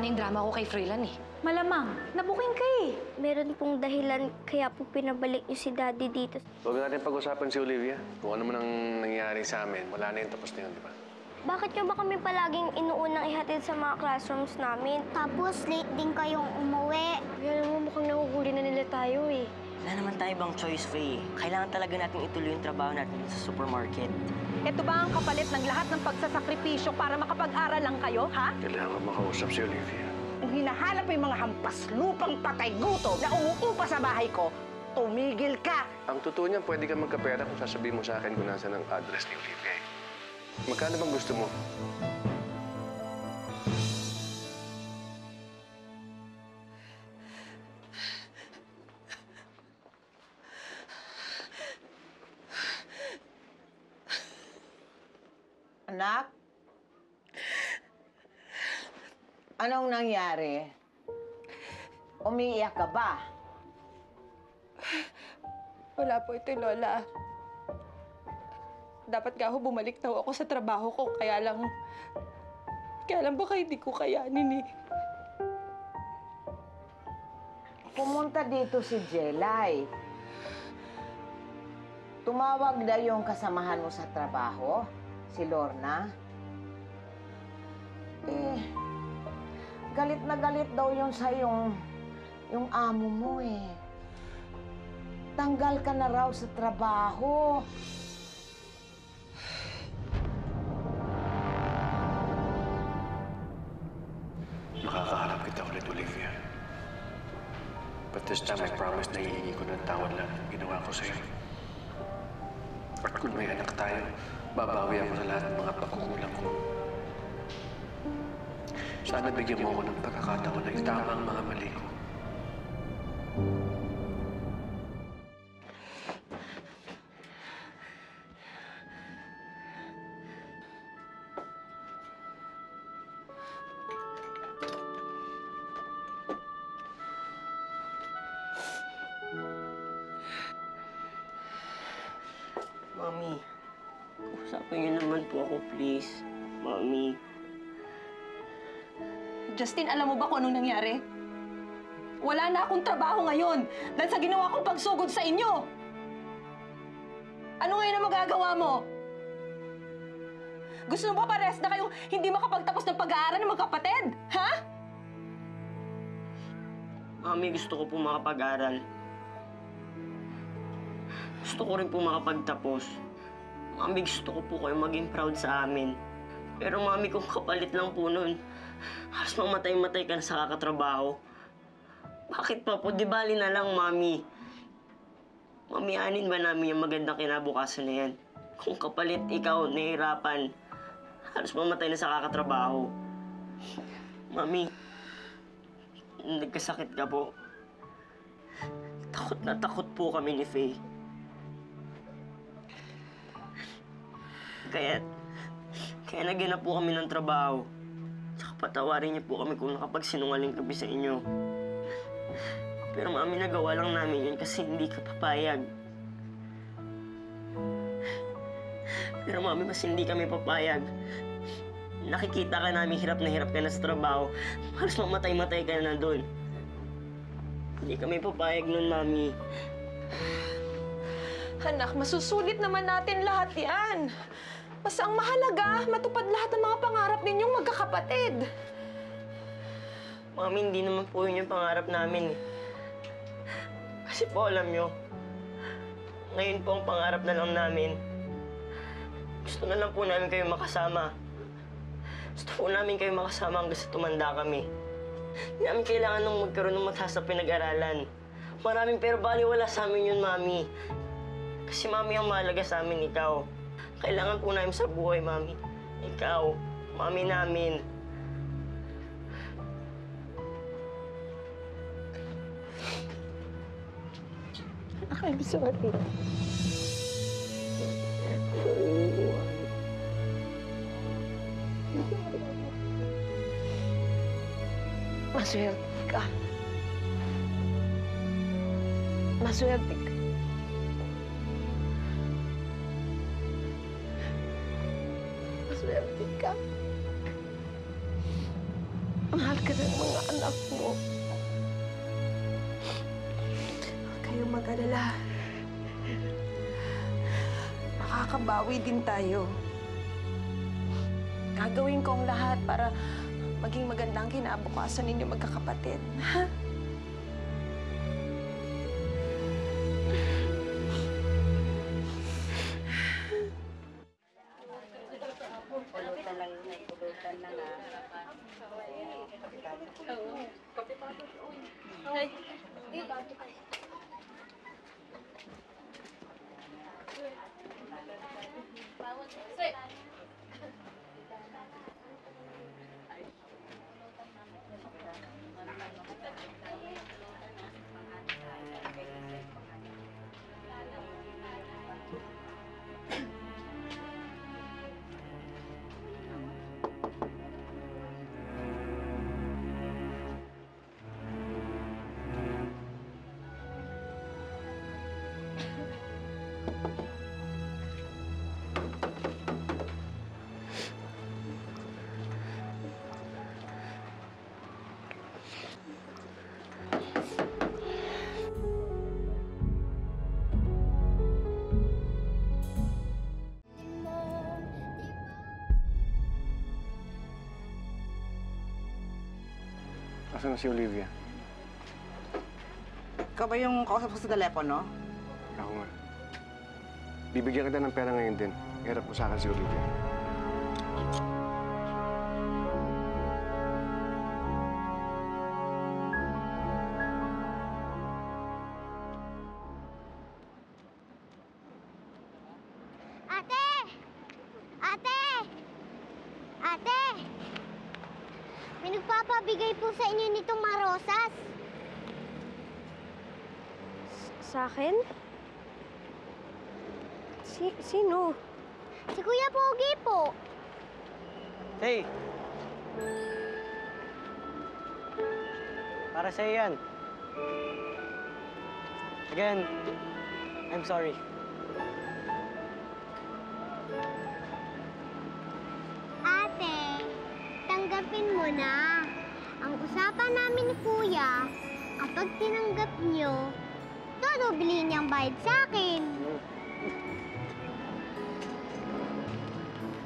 na yung drama ko kay Freelan eh. Malamang, nabuking ka eh. Meron pong dahilan kaya po pinabalik niyo si Daddy dito. Huwag natin pag-usapan si Olivia. Kung ano man ang nangyayari sa amin, wala na yun, tapos na yun, di ba? Bakit niyo ba kami palaging inuunang ihatid sa mga classrooms namin? Tapos late din kayong umuwi. Kaya naman mukhang nahuhuli na nila tayo eh. Wala naman tayo bang choice, Faye. Kailangan talaga natin ituloy yung trabaho natin sa supermarket. Ito ba ang kapalit ng lahat ng pagsasakripisyo para makapag-aral lang kayo, ha? Kailangan ko makausap si Olivia. Kung hinahanap mo yung mga hampas lupang patay gutom na umuupa sa bahay ko, tumigil ka! Ang totoo niyan, pwede ka magkapera kung sasabihin mo sa akin kung nasa ng address ni Olivia. Magkano bang gusto mo? Anak? Anong nangyari? Umiiyak ka ba? Wala po ito, Lola. Dapat nga ho bumalik na ako sa trabaho ko, kaya lang baka hindi ko kayanin eh. Pumunta dito si Jelay. Tumawag na yung kasamahan mo sa trabaho, si Lorna. Galit na galit daw yun sa yung amo mo eh. Tanggal ka na raw sa trabaho. Makakaharap kita ulit, Olivia. But this time, I promise na hihingi ko ng tawad lang ang ginawa ko sa'yo. At kung may anak tayo, babawi ako sa lahat ng mga pagkukulang ko. Sana bigyan mo ako ng pagkakataon na itama ang mga mali ko. Mami, usapin niyo naman po ako, please. Mami. Justin, alam mo ba kung anong nangyari? Wala na akong trabaho ngayon dahil sa ginawa kong pagsugod sa inyo. Ano ngayon ang magagawa mo? Gusto mo ba pares na kayong hindi makapagtapos ng pag-aaral ng mga kapatid? Ha? Mami, gusto ko po makapag-aral. Gusto ko rin po makapagtapos. Mami, gusto ko po kayo maging proud sa amin. Pero Mami, kung kapalit lang po nun, halos mamatay-matay ka na sa kakatrabaho. Bakit pa po? Di bali na lang, Mami. Mami, anin ba namin yung magandang kinabukasan na yan? Kung kapalit ikaw, nahihirapan, halos mamatay na sa kakatrabaho. Mami, nagkasakit ka po. Takot na takot po kami ni Faye. Kaya naghanap po kami ng trabaho. Tsaka patawarin niyo po kami kung nakapagsinungaling kami sa inyo. Pero Mami, nagawa lang namin yun kasi hindi ka papayag. Pero Mami, mas hindi kami papayag. Nakikita ka namin hirap ka na sa trabaho. Halos mamatay-matay ka na doon. Hindi kami papayag nun, Mami. Anak, masusulit naman natin lahat yan. Basta ang mahalaga, matupad lahat ng mga pangarap ninyong magkakapatid. Mami, hindi naman po yun yung pangarap namin. Kasi po, alam nyo, ngayon po ang pangarap na lang namin. Gusto na lang po namin kayo makasama. Gusto po namin kayo makasama hanggang sa tumanda kami. Hindi namin kailangan nung magkaroon ng mataas na pinag-aralan. Maraming pero baliwala sa amin yun, Mami. Kasi Mami, ang mahalaga sa amin, ikaw. Kailangan po namin sa buhay, Mami. Ikaw, Mami namin. I'm sorry. Maswerte ka. Maswerte ka. Maswerte ka. Mahal ka ng mga anak mo. Huwag kayong mag-alala. Makakabawi din tayo. Gagawin ko ang lahat para maging magandang kinabukasan ninyo magkakapatid. Ha? Asan na si Olivia? Ikaw ba yung kausap ko sa telepono? Ako nga. Bibigyan kita ng pera ngayon din. Hirap mo sa akin si Olivia. Ate! Ate! Ate! May nagpapabigay po sa inyo nitong mga rosas. Sa akin? Sino? Si Kuya Pogi po. Hey! Para sa'yo yan. Again, I'm sorry. Ate, tanggapin mo na. Ang usapan namin ni Kuya, kapag tinanggap niyo, dodoblihin niyang bayad sa akin.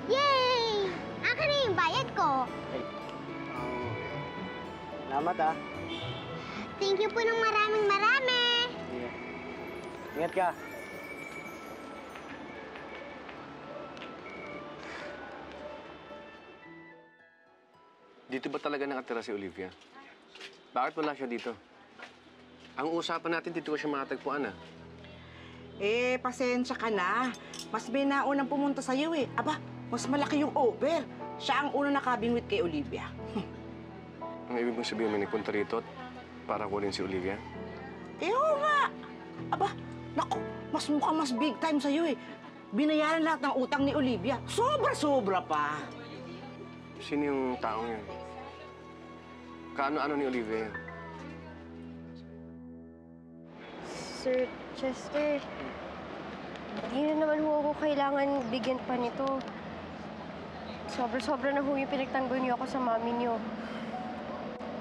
Yay! Akin na yung bayad ko. Salamat ah. Thank you po ng maraming marami. Sige. Ingat ka. Dito ba talaga nakatira si Olivia? Bakit wala siya dito? Ang usapan natin, dito ko siya makatagpuan, ah. Eh, pasensya ka na. Mas may naunang pumunta sa'yo eh. Aba, mas malaki yung offer. Siya ang unang nakabingwit kay Olivia. Ang ibig mong sabihin, may nagpunta rito para kunin si Olivia? Eh, oo nga. Aba, naku, mas big time sa'yo eh. Binayaran lahat ng utang ni Olivia. Sobra-sobra pa. Sino yung taong yun? Kaano-ano ni Olivia yun? Sir Chester, hindi na naman ho ako kailangan bigyan pa nito. Sobra-sobra na ho yung pinagtanggol niyo ako sa mami niyo.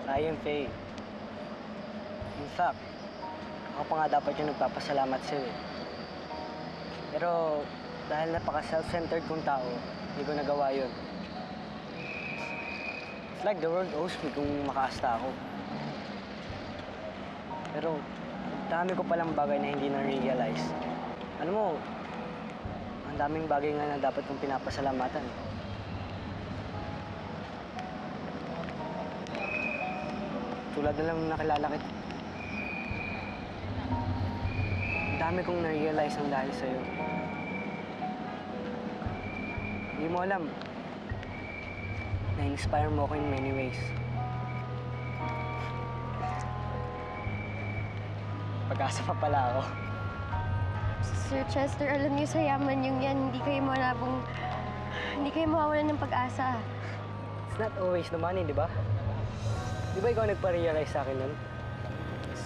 Sayang, Faye. In fact, ako pa nga dapat yung nagpapasalamat sa'yo eh. Pero dahil napaka-self-centered kong tao, hindi ko nagawa yun. It's like the world owes me kung makaasta ako. Pero dami ko palang bagay na hindi na-realize. Alam mo, ang daming bagay nga na dapat kong pinapasalamatan. Tulad na lang nung nakilala kita. Ang dami kong na-realize ang dahil sa'yo. Hindi mo alam, na-inspire mo ako in many ways. Pag-asa pa pala ako. Sir Chester, alam niyo sa yaman yung yan, hindi kayo mawawalan ng pag-asa. It's not always the money, di ba? Di ba ikaw nagpa-realize sa akin nun?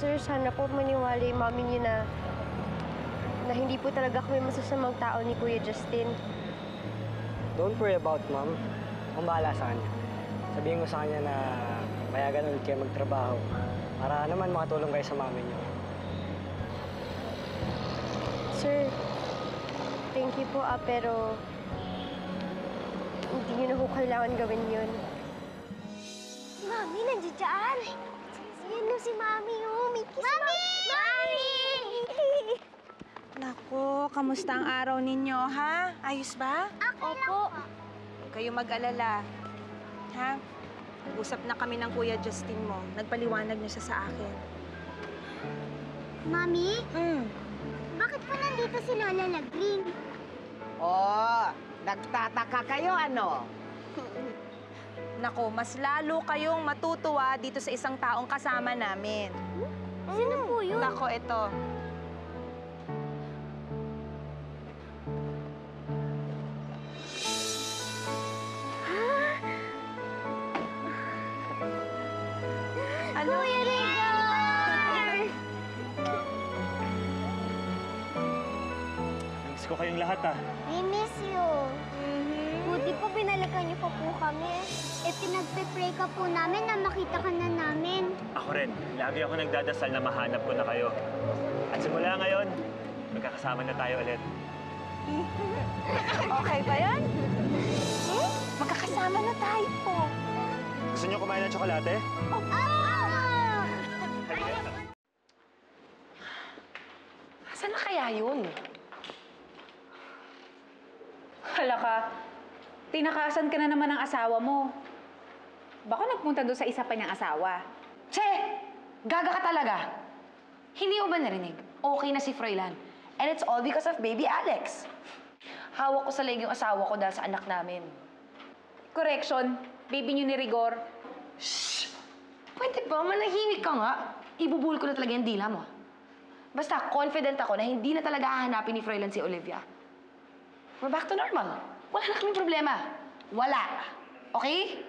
Sir, sana po maniwala yung mami niyo na hindi po talaga kami masasamang tao ni Kuya Justin. Don't worry about Mom. Akong bahala sa kanya. Sabihin ko sa kanya na payagan ulit kayo magtrabaho para naman makatulong kayo sa mami niyo. Sir, thank you po pero hindi niyo na po kailangan gawin yun. Si Mami, nandiyan dyan! Yan no, si Mami, oh! May kiss Mami! Mami! Naku, kamusta ang araw ninyo, ha? Ayos ba? Opo. Huwag kayong mag-alala. Ha? Usap na kami ng Kuya Justin mo. Nagpaliwanag niya siya sa akin. Mami, bakit po nandito si Lola Lagring? Oh, nagtataka kayo, ano? Naku, mas lalo kayong matutuwa dito sa isang taong kasama namin. Sino po yun? Nako, ito. Ano? Kuya Rigor! Miss ko kayong lahat, ah. We miss you. Buti po binalikan niyo pa po kami. Pinagpe-pray ka po namin na makita ka na namin. Ako rin. Lagi ako nagdadasal na mahanap ko na kayo. At simula ngayon, magkakasama na tayo ulit. Okay ba yan? Magkakasama na tayo po. Gusto niyo kumain ng tsokolate? Saan na kaya yun? Hala ka, tinakasan ka na naman ng asawa mo. Baka nagpunta doon sa isa pa niyang asawa. Che! Gaga ka talaga! Hindi mo ba narinig? Okay na si Froilan. And it's all because of baby Alex. Hawak ko sa leg yung asawa ko dahil sa anak namin. Correction, baby niyo ni Rigor. Pwede ba? Manahimik ka nga. Ibubul ko na talaga yung dila mo. Basta, confident ako na hindi na talaga hahanapin ni Froilan si Olivia. We're back to normal. Wala na kaming problema. Wala. Okay?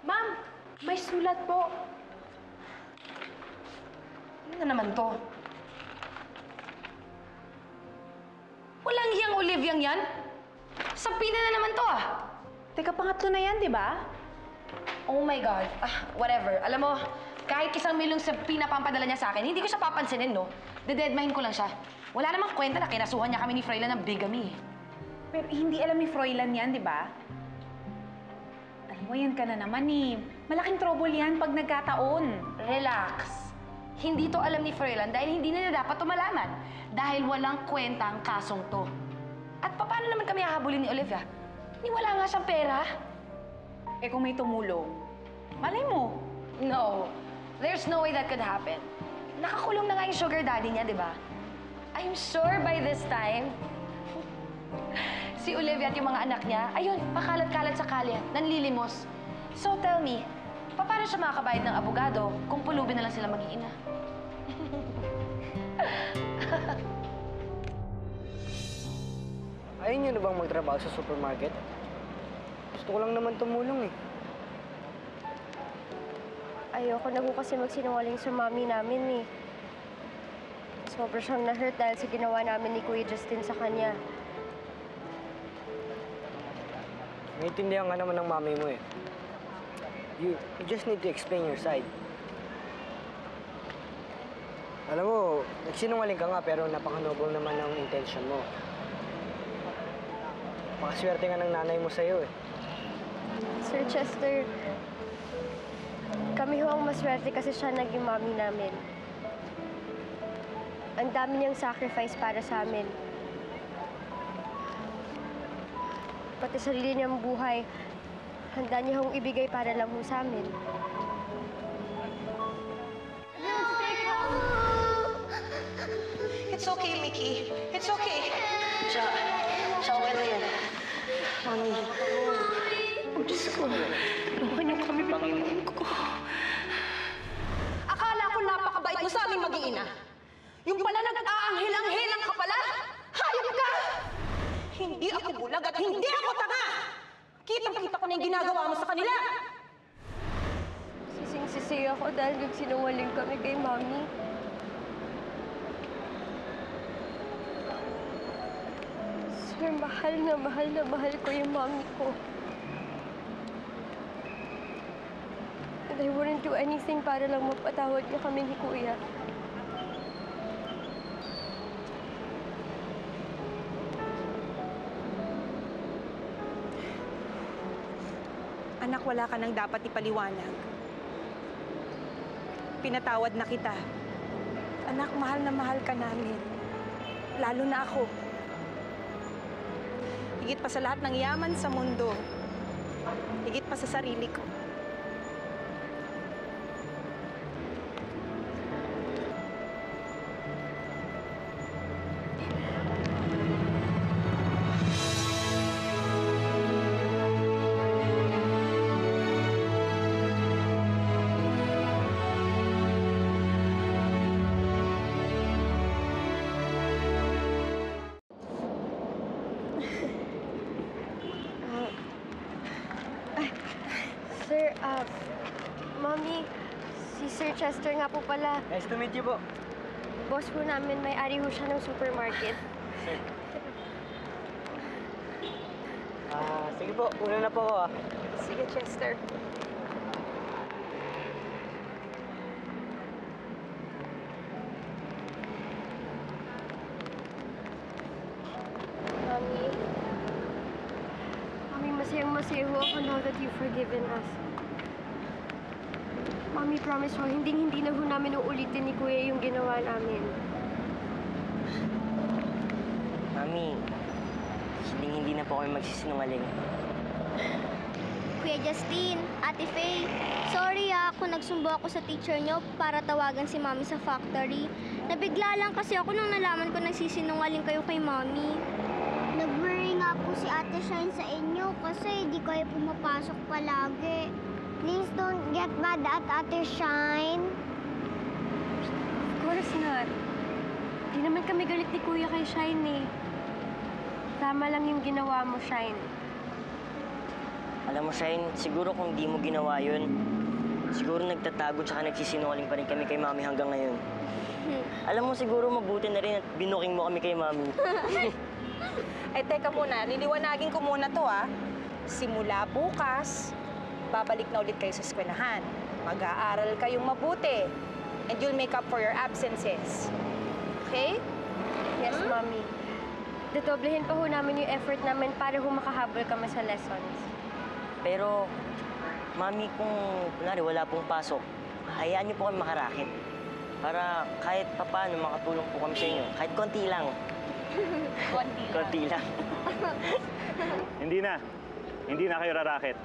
Ma'am, may sulat po. Ano na naman to? Walang hiyang Oliviang yan? Sapina na naman to, ah. Teka, pangatlo na yan, di ba? Oh my God. Whatever. Alam mo, kahit 1 milyong sa pinapampadala niya sa akin, hindi ko siya papansinin, no? Dededmahin ko lang siya. Wala namang kwenta na kinasuhan niya kami ni Froilan ng bigamy. Pero hindi alam ni Froilan yan, di ba? Alam mo, yan ka na naman eh. Malaking trouble yan pag nagkataon. Relax. Hindi to alam ni Froilan dahil hindi na dapat to malaman. Dahil walang kwenta ang kasong to. At paano naman kami hahabulin ni Olivia? Ni wala nga siyang pera. Eh kung may tumulong, malay mo. No. There's no way that could happen. Nakakulong na nga yung sugar daddy niya, di ba? I'm sure by this time, si Olivia at yung mga anak niya, ayun, pakalat-kalat sa kalye, nanlilimos. So tell me, paano siya makakabayad ng abogado kung pulubin na lang sila mag-iina? Ayaw niyo na bang magtrabaho sa supermarket? Gusto ko lang naman tumulong, eh. Ayoko na po kasi magsinungaling sa mami namin, eh. Sobrang siyang na-hurt dahil sa ginawa namin ni Kuya Justin sa kanya. Naiintindihan ka naman ng mami mo, eh. You just need to explain your side. Alam mo, nagsinungaling ka nga pero napaka-noble naman ang intention mo. Napakaswerte nga ng nanay mo sa'yo, eh. Sir Chester, kami ho ang maswerte kasi siya naging mami namin. Ang dami niyang sacrifice para sa amin. Pati sarili niyang buhay, handa niya hong ibigay para lang ho sa amin. It's okay, Mickey. It's okay. Siya okay na yan. Mami. Oh, Diyos ko. Tulungan niyo kami, Panginoon ko. Akala ko napakabait mo sa aming mag-iina. Yung pala nag-aanghel-anghelang ka pala. Hayop ka! Hindi ako bulag at hindi ako tanga! Kitang-kita ko na yung ginagawa mo sa kanila. Sising-sisi ako dahil nagsinungaling kami kay Mami. Sir, mahal na mahal ko yung Mami ko. And I wouldn't do anything para lang mapatawad niya kami ni Kuya. Anak, wala ka nang dapat ipaliwanag. Pinatawad na kita. Anak, mahal na mahal ka namin. Lalo na ako. Higit pa sa lahat ng yaman sa mundo. Higit pa sa sarili ko. Sir, Mommy, si Sir Chester nga po pala. Nice to meet you po. Boss po namin, may-ari ho siya ng supermarket. Sige po, una na po ako ah. Sige, Chester. Mommy. Mommy, masayang-masaya ho ako now that you've forgiven us. Mommy, promise ho, hindi na ho namin uulitin ni Kuya yung ginawa namin. Mami, hindi na po kami magsisinungaling. Kuya Justin, Ate Faye, sorry kung nagsumbo ako sa teacher nyo para tawagan si Mami sa factory. Nabigla lang kasi ako nung nalaman ko nagsisinungaling kayo kay Mami. Nag-worry nga po si Ate Shine sa inyo kasi di kayo pumapasok palagi. Please don't get mad at Ate Shine. Of course not. Di naman kami galit ni Kuya kay Shine eh. Tama lang yung ginawa mo, Shine. Alam mo, Shine, siguro kung di mo ginawa yun, siguro nagtatago tsaka nagsisinungaling pa rin kami kay Mami hanggang ngayon. Alam mo, siguro mabuti na rin at binuking mo kami kay Mami. Ay, teka muna. Liliwanagin ko muna to, Simula bukas, babalik na ulit kayo sa eskwelahan. Mag-aaral kayong mabuti. And you'll make up for your absences. Okay? Yes, Mommy. Dadoblehin pa ho namin yung effort namin para ho makahabol kami sa lessons. Pero, Mami, kung kunwari wala pong pasok, hayaan niyo po kami makarakit. Para kahit papaano makatulong po kami sa inyo. Kahit konti lang. Konti lang. Hindi na. Hindi na kayo rarakit.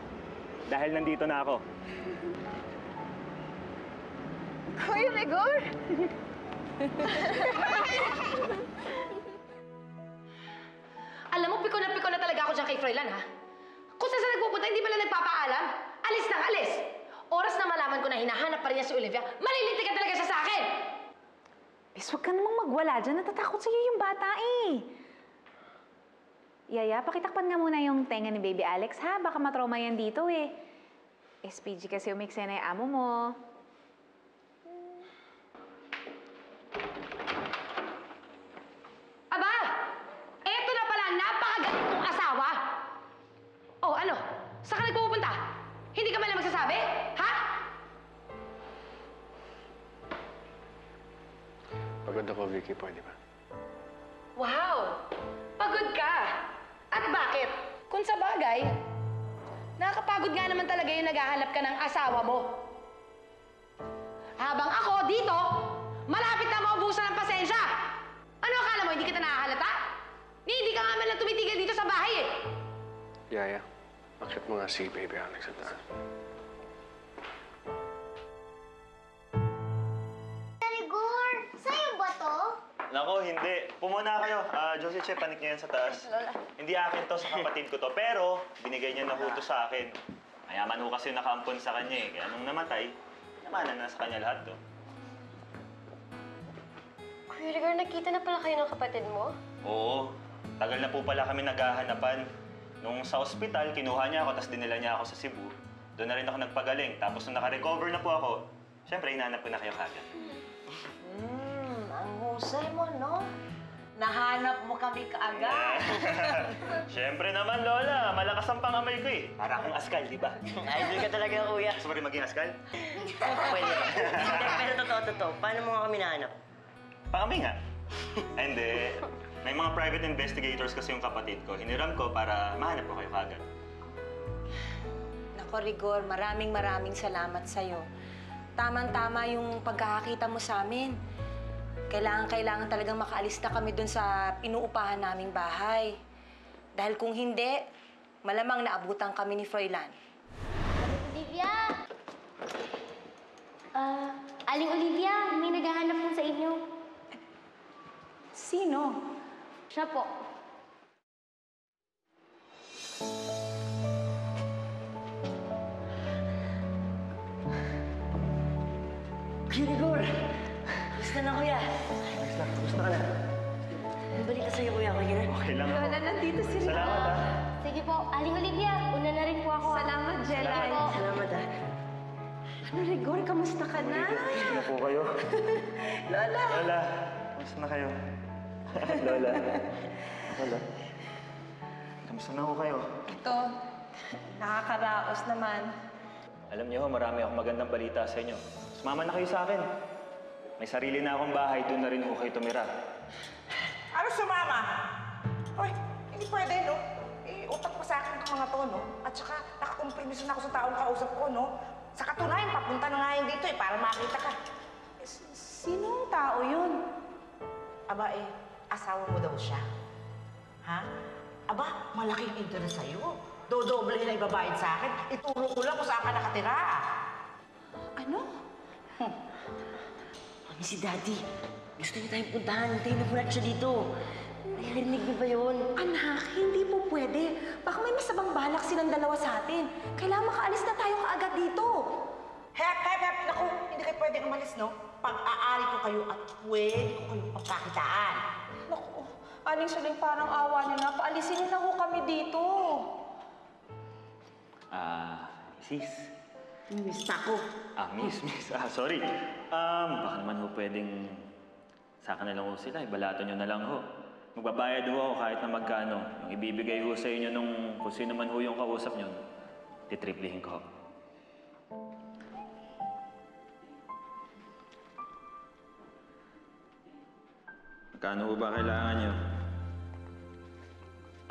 Dahil nandito na ako. Kuya Rigor! Alam mo, piko na talaga ako dyan kay Froilan, ha? Kung saan siya nagpupunta, hindi pala nagpapaalam. Alis nang alis. Oras na malaman ko na hinahanap pa rin niya si Olivia, malilinti ka talaga siya sa akin! Bes, huwag ka namang magwala dyan. Natatakot sa'yo yung bata eh. Yaya, pakitakpan nga muna yung tenga ni Baby Alex, ha? Baka matrauma yan dito eh. SPG kasi umikse na yung amo mo. Aba! Eto na pala, napakagaling kong asawa! Oh, ano? Saan ka nagpupunta? Hindi ka man lang magsasabi? Ha? Pagod ako, Vicky. Pwede ba? Wow! Pagod ka! At bakit? Kung sa bagay, nakakapagod nga naman talaga yung naghahanap ka ng asawa mo. Habang ako dito, malapit na maubusan ng pasensya! Ano akala mo, hindi kita nakahalata? Hindi ka nga man lang tumitigil dito sa bahay eh! Yaya, bakit mo nga si Baby Alex sa taas? Rigor, sa'yo ba to? Nako, hindi. Pumuna kayo. Josie Che, panik niya yan sa taas. Hindi akin to, sa kapatid ko to. Pero, binigay niya na huto sa akin. Mayaman ho kasi yung nakaampon sa kanya eh. Kaya nung namatay, namanan na sa kanya lahat to. Kuya Rigor, nakita na pala kayo ng kapatid mo? Oo. Tagal na po pala kami naghahanapan. Nung sa ospital, kinuha niya ako, tapos dinala niya ako sa Cebu. Doon na rin ako nagpagaling. Tapos nung naka-recover na po ako, syempre, hinahanap ko na kayo kagad. Ang husay mo, no? Nahanap mo kami kaagad. Siyempre naman, Lola. Malakas ang pangamay ko eh. Para akong askal, di ba? Idol ka talaga, kuya. Gusto mo rin maging askal? Pwede ba? Hindi, pero totoo. Paano mo nga kami nahanap? Pangamay nga. Hindi. May mga private investigators kasi yung kapatid ko. Hiniram ko para mahanap ko kayo kagad. Nako, Rigor, maraming salamat sa'yo. Tamang-tama yung pagkakakita mo sa amin. Kailangan talagang makaalis na kami dun sa inuupahan naming bahay. Dahil kung hindi, malamang naabutan kami ni Froilan. Olivia! Aling Olivia, may naghahanap po sa inyo. Sino? Siya po. Kuya Rigor! Gusto na, kuya. Gusto ka na. May balita sa'yo, kuya. Okay na? Okay lang ako. Lola, nandito si Rita. Salamat, ha? Sige po, Aling Olivia, una na rin po ako. Salamat, Jelay. Sige po. Salamat, ha? Ano, Rigor? Kamusta ka na? Gusto na po kayo. Lola! Lola, kamusta na kayo? Lola. Lola. Kamusta na ho kayo? Ito, nakakaraos naman. Alam niyo, marami akong magandang balita sa inyo. Sumama na kayo sa akin. May sarili na akong bahay, doon na rin ho kayo tumira. Ano sumama? Oy, hindi pwede, no? Utak pa sa akin itong mga to, no? At saka, nakakompromiso na ako sa taong kausap ko, no? Sa katunayan, papunta na nga yun dito, para makita ka. Sinong tao yun? Aba, asawa mo daw siya. Ha? Aba, malaking interest sa'yo. Dodoblehin na ibabayad sa akin. Ituro ko lang kung saan ka nakatira. Ano? Mami, si Daddy. Gusto niyo tayong puntahan. Hintayin na po natin siya dito. Narinig niyo ba yun? Anak, hindi po pwede. Baka may masabang balak silang dalawa sa atin. Kailangan makaalis na tayo kaagad dito. Hep! Naku, hindi kayo pwedeng umalis, no? Pag-aari ko kayo at pwede ko kayong pagkakitaan. Naku, Aling Suling, parang awa niyo na. Paalisin niyo na ho kami dito. Sis. Miss ako. Miss. Sorry. Baka naman ho pwedeng saka na lang ho sila. Ibalato nyo na lang ho. Magbabayad ho ako kahit na magkano. Yung ibibigay ho sa inyo nung kung sino man ho yung kausap nyo, titriplihin ko ho. Magkano ho ba kailangan nyo?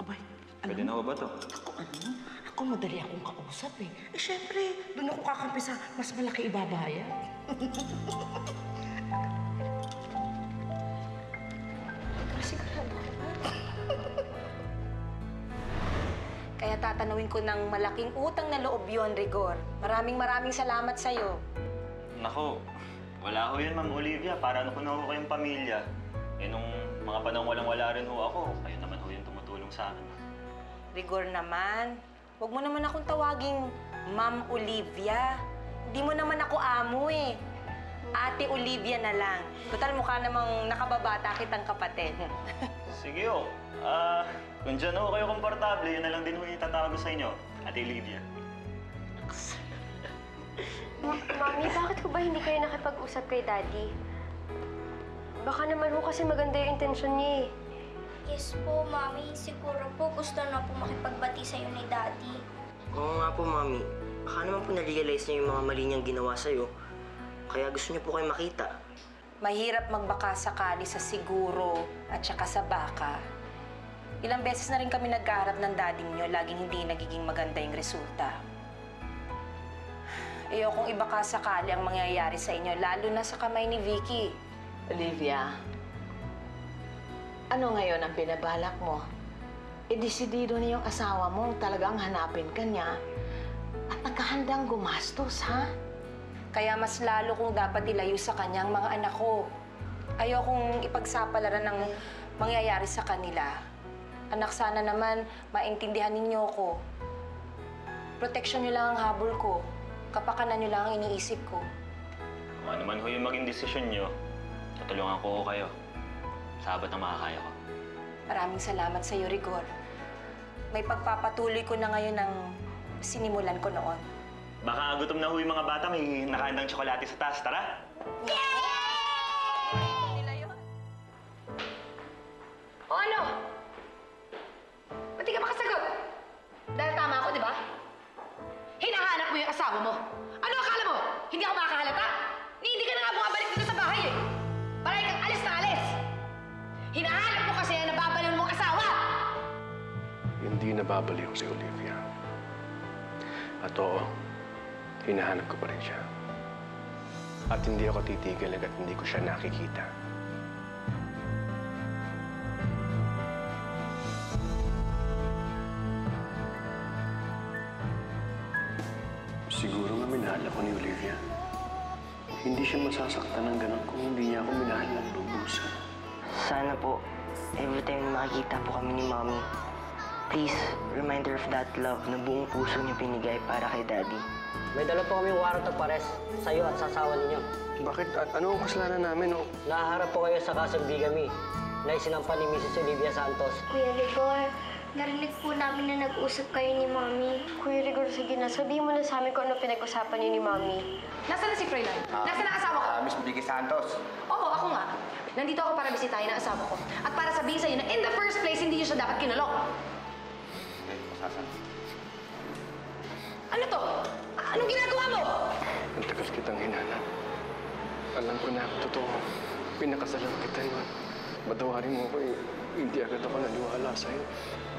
Abay, Pwede na ho ba to? Ako madali akong kausap, eh. Syempre, doon ako kakampi sa mas malaki ibabayad. Sigurado ka ba? Kaya tatanawin ko ng malaking utang na loob yon, Rigor. Maraming salamat sa'yo. Nako, wala ho yun, Ma'am Olivia. Para ano ko na ho kayong pamilya. Nung mga panahon walang-wala rin ho ako, kayo naman ho yung tumutulong sa akin. Rigor naman, huwag mo naman akong tawaging Ma'am Olivia. Hindi mo naman ako amo eh. Ate Olivia na lang. Total, mukha namang nakababata kitang kapatid. Sige ho. Kung dyan ho kayo komportable, yun na lang din ho itatawag ko sa inyo, Ate Olivia. Mami, bakit ko ba hindi kayo nakipag-usap kay Daddy? Baka naman ho kasi maganda yung intensyon niya eh. Yes po, Mami. Siguro po gusto na po makipagbati sa'yo ni Daddy. Oo nga po, Mami. Baka naman po na-realize niya yung mga mali niyang ginawa sa'yo. Kaya gusto niya po kayo makita. Mahirap magbaka sakali sa siguro at saka sa baka. Ilang beses na rin kami nagkaharap ng dading nyo, laging hindi nagiging maganda yung resulta. Ayokong ibaka sakali ang mangyayari sa inyo, lalo na sa kamay ni Vicky. Olivia, ano ngayon ang binabalak mo? Desidido na yung asawa mo, talagang hanapin ka niya. At nagkahandang gumastos, ha? Kaya mas lalo kong dapat ilayo sa kanya ang mga anak ko. Ayokong ipagsapalaran ng mangyayari sa kanila. Anak, sana naman maintindihan ninyo ko. Proteksyon niyo lang ang habol ko. Kapakanan niyo lang ang iniisip ko. Kung ano man ho yung maging desisyon nyo, tutulungan ko kayo. Sabat ang makakaya ko. Maraming salamat sa iyo, Rigor. May pagpapatuloy ko na ngayon ng sinimulan ko noon. Baka gutom na ho yung mga bata, may nakahandang tsokolate sa taas. Tara! makasagot. Dahil tama ako, di ba? Hinahanap mo yung asawa mo. Ano akala mo? Hindi ako makahalata? Hindi ka na nga bumabalik dito sa bahay eh. Parang kang alis na alis. Hinahanap mo kasi ang nababaliw mong asawa. Hindi nababaliw si Olivia. At oo, hinahanap ko pa rin siya. At hindi ako titigil hanggat hindi ko siya nakikita. Siguro nga minahal ako ni Olivia. Hindi siya masasaktan ng ganun kung hindi niya ako minahal ng lubusan. Sana po, every time makikita po kami ni Mommy, please, remind her of that love na buong puso niya pinigay para kay Daddy. May dala po kaming warrant of arrest sa'yo at sa asawa ninyo. Bakit? Ano ang kasalanan namin, oh? Nahaharap po kayo sa kasong bigamy na isinampan ni Mrs. Olivia Santos. Kuya Rigor, narinig po namin na nag-usap kayo ni Mami. Kuya Rigor, sige na. Sabihin mo na sa amin kung ano pinag-usapan niyo ni Mami. Nasaan na si Froilan? Nasaan ang asawa ko? Miss Vicky Santos. Oo, ako nga. Nandito ako para bisitahin ang asawa ko. At para sabihin sa'yo na in the first place, hindi niyo siya dapat kinulong. Okay, masasan. Ano to? Anong ginagawa mo? Ang tagal kitang hinanap. Alam ko na totoo. Pinakasalan kita nun. Matawarin mo ko eh. Hindi agad ako naniwala sa'yo.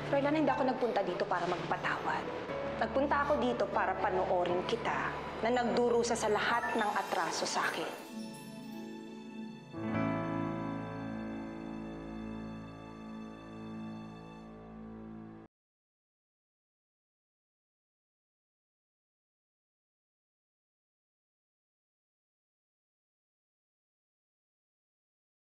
Froilan, hindi ako nagpunta dito para magpatawad. Nagpunta ako dito para panoorin kita na nagdurusa sa lahat ng atraso sa akin.